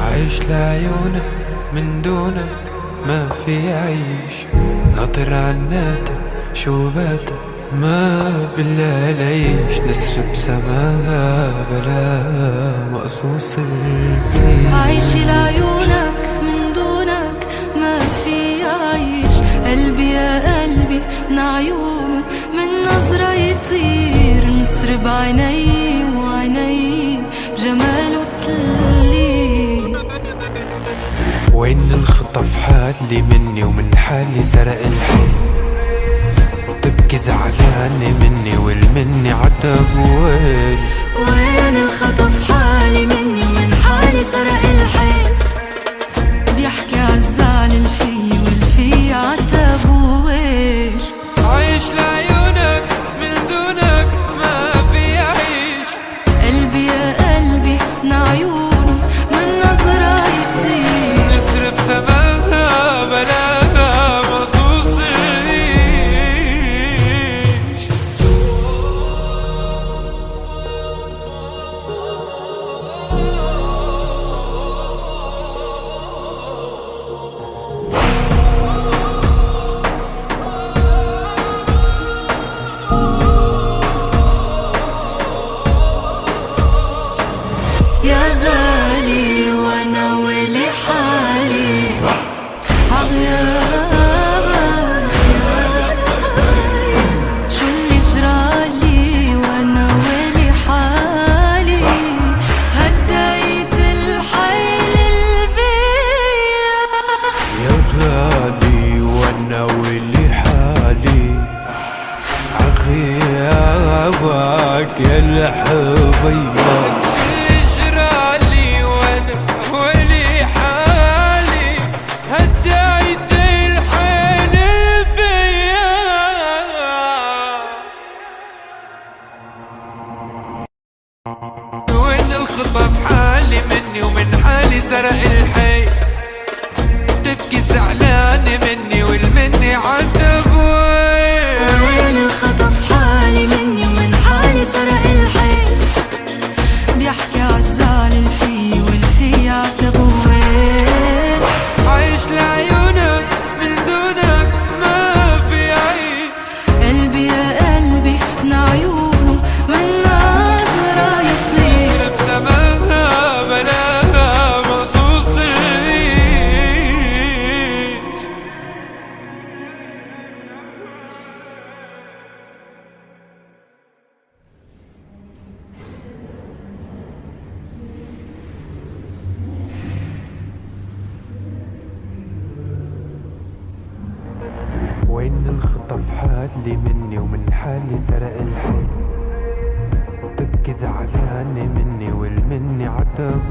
عايش لعيونك من دونك ما في عيش، ناطر عناتك شوباتك ما بالله ليش، نسر بسماها بلا مقصوص البيش. عايش لعيونك من دونك ما في عيش، قلبي يا قلبي من عيونه من نظرة يطير، نسر بعيني وعيني بجماله تلي. وين الخطف حالي مني ومن حالي سرق الحي، تبكي زعلانة مني والمني عتب ويل. وين الخطف حالي مني ومن حالي سرق الحي، بيحكي عالزعل الفي والفي عتب ويل. عايش لعيونك من دونك ما في عيش، قلبي يا قلبي من عيونه من نظرة يطير، نسر بسماها بلاها مصوص الريش. يا غالي وانا ولي حالي عغيابك، شو اللي جرالي وانا ولي حالي، هديت الحيل البيا. يا غالي وانا ولي حالي عغيابك يا الحبيب. وين الخطف حالي مني ومن حالي سرق الحي، تبكي زعلانة مني والمني عتب ويل. وين الخطف حالي مني ومن حالي سرق الحي، بيحكي عالزعل الفي والفي عتب ويل. عايش لعيونك من دونك ما في عيش، قلبي يا قلبي من عيونه من نظرة يطير، نسر بسماها بلاها مقصوص الريش. وين الخطف حالي مني ومن حالي سرق الحي، تبكي زعلانة مني والمني عتب